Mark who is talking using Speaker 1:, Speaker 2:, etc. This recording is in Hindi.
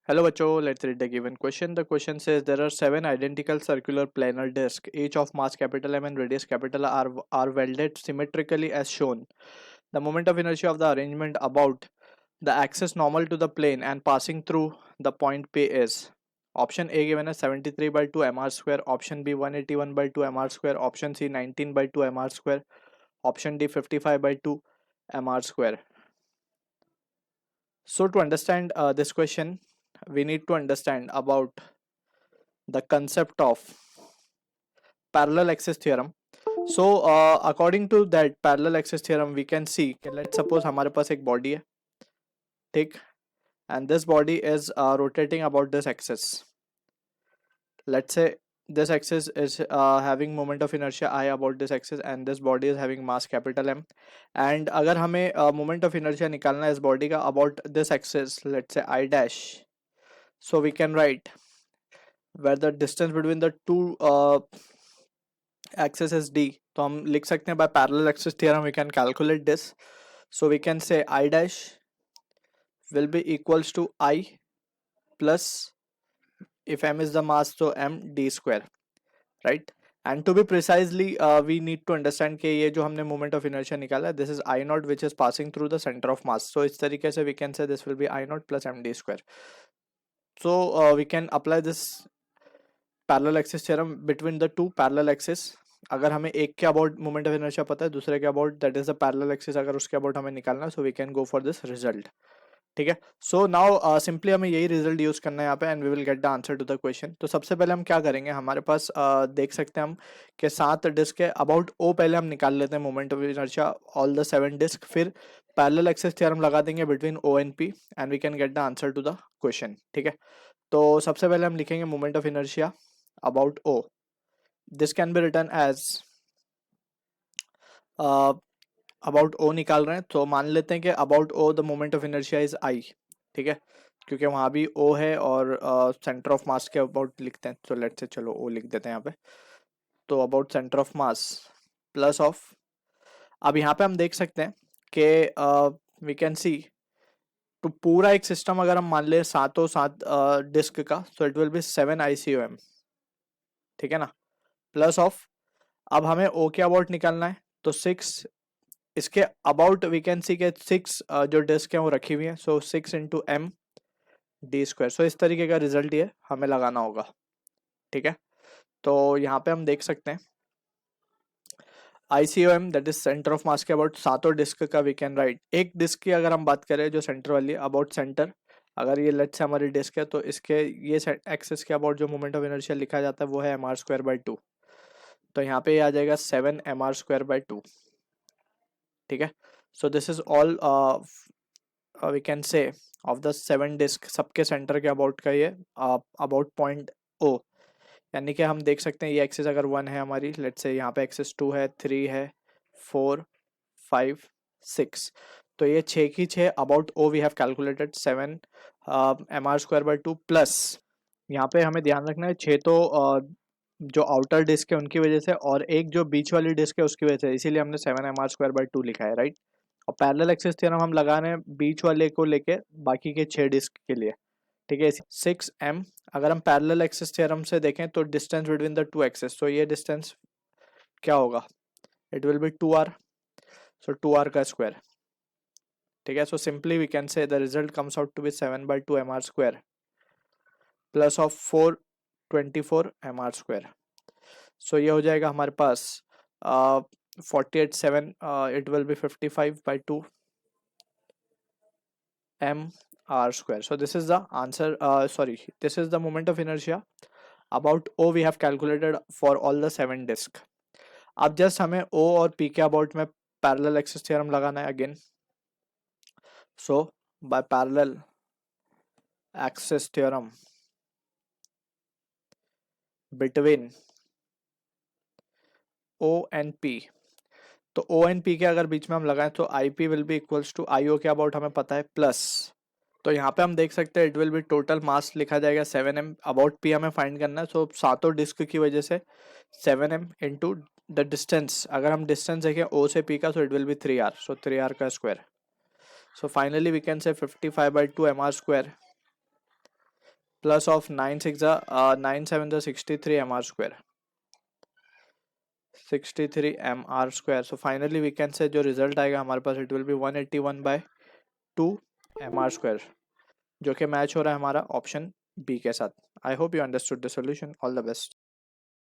Speaker 1: Hello, Bacho. Let's read the given question. The question says there are seven identical circular planar discs, each of mass capital M and radius capital R, are welded symmetrically as shown. The moment of inertia of the arrangement about the axis normal to the plane and passing through the point P is option A given as 73 by 2 mr square, option B 181 by 2 mr square, option C 19 by 2 mr square, option D 55 by 2 mr square. So to understand this question, we need to understand about the concept of parallel axis theorem. So according to that parallel axis theorem, we can see कि let's suppose हमारे पास एक body है, ठीक, and this body is rotating about this axis. Let's say this axis is having moment of inertia I about this axis and this body is having mass capital M. And अगर हमें moment of inertia निकालना है इस body का about this axis, let's say I dash, so we can write where the distance between the two axis is d, तो हम लिख सकते हैं by parallel axis theorem we can calculate this. So we can say I dash will be equals to I plus, if m is the mass, so m d square, right? And to be precisely we need to understand कि ये जो हमने moment of inertia निकाला, this is I naught which is passing through the center of mass. So इस तरीके से we can say this will be I naught plus m d square. So we can apply this parallel axis theorem between the two parallel axis. अगर हमें एक के अबाउट मोमेंट ऑफ इनर्शिया पता है, दूसरे के about that is the parallel axis, अगर उसके अबाउट हमें निकालना है, so we can go for this result. ठीक है. सो नाउ सिंपली हमें यही रिजल्ट यूज करना है यहाँ पे and we will get the answer to the question. तो सबसे पहले हम क्या करेंगे, हमारे पास देख सकते हैं हम कि 7 डिस्क है, अबाउट ओ पहले हम निकाल लेते हैं moment of inertia all the 7 disc, फिर पैरेलल एक्सिस थ्योरम लगा देंगे between O and P and we can get the answer to the question. ठीक है. तो सबसे पहले हम लिखेंगे moment of inertia about O. This can be written as about O निकाल रहे हैं तो मान लेते हैं कि about O the moment of inertia is I. ठीक है, क्योंकि वहाँ भी O है और सेंटर ऑफ मास के अबाउट लिखते हैं, तो लेट्स से चलो O लिख देते हैं यहाँ पे. तो about centre of mass plus of, अब यहाँ पे हम देख सकते हैं कि वी कैन सी तो पूरा एक सिस्टम अगर हम मान ले सातों सात डिस्क का, तो इट विल बी 7 ICOM. ठीक है ना, प्लस ऑफ, अब हमें ओ के अबाउट निकालना है तो 6, इसके अबाउट वी कैन सी के 6 जो डिस्क है वो रखी हुई है, सो 6 इंटू एम डी स्क्वायर. सो इस तरीके का रिजल्ट ये हमें लगाना होगा. ठीक है. तो यहाँ पे हम देख सकते हैं ICOM that is centre of mass के अबाउट सातों डिस्क का वी कैन राइट. एक डिस्क की अगर हम बात करें जो सेंटर वाली अबाउट सेंटर, अगर ये लेट्स से हमारी डिस्क है तो इसके ये एक्सिस के अबाउट जो मोमेंट ऑफ इनर्शिया लिखा जाता है वो है mr स्क्वायर बाई 2. तो यहाँ पे आ जाएगा 7 mr स्क्वायर बाई 2. ठीक है. So this is all we can say of the 7 disc, सबके सेंटर के अबाउट का ये अबाउट पॉइंट O. यानी कि हम देख सकते हैं ये एक्सिस अगर 1 है हमारी, लेट्स से यहाँ पे एक्सिस 2 है, 3 है, 4, 5, 6, तो ये 6 की 6 about O we have calculated 7 mr square by 2 plus, यहाँ पे हमें ध्यान रखना है 6 तो जो आउटर डिस्क है उनकी वजह से और एक जो बीच वाली डिस्क है उसकी वजह से, इसीलिए हमने 7 mr स्क्वायर बाई 2 लिखा है, राइट. और पैरेलल एक्सिस थ्योरम हम लगा रहे हैं बीच वाले को लेके बाकी के 6 डिस्क के लिए. ठीक है. 6m, अगर हम पैरेलल एक्सिस थ्योरम से देखें तो distance between the two axis, तो ये डिस्टेंस क्या होगा, it will B 2r, so 2r का स्क्वायर. ठीक है. So simply we can say the result comes out to be 7 by 2 mr square plus of 424 mr square. So ये हो जाएगा हमारे पास 48/7, it will be 55 by 2 mr square. So this is the answer, sorry, this is the moment of inertia about O we have calculated for all the 7 disk. अब जस्ट हमें O और P के अबाउट में पैरेलल एक्सिस थ्योरम लगाना है again. So by parallel axis theorem between O and P, तो O एंड P के अगर बीच में हम लगाएं तो IP will be equals to IO के अबाउट हमें पता है प्लस, तो यहाँ पे हम देख सकते हैं it will B total mass लिखा जाएगा 7m, अबाउट P हमें फाइंड करना है. सो सातों डिस्क की वजह से 7m इंटू द डिस्टेंस, अगर हम डिस्टेंस देखें O से P का, so it will be 3r, so 3r का square. So finally we can say 55 by 2 mr square plus of 9 63 mr square, 63 mr square. So finally we can say जो रिजल्ट आएगा हमारे पास it will be 181/2 mr square, जो कि मैच हो रहा है हमारा ऑप्शन बी के साथ. I hope you understood the solution. All the best.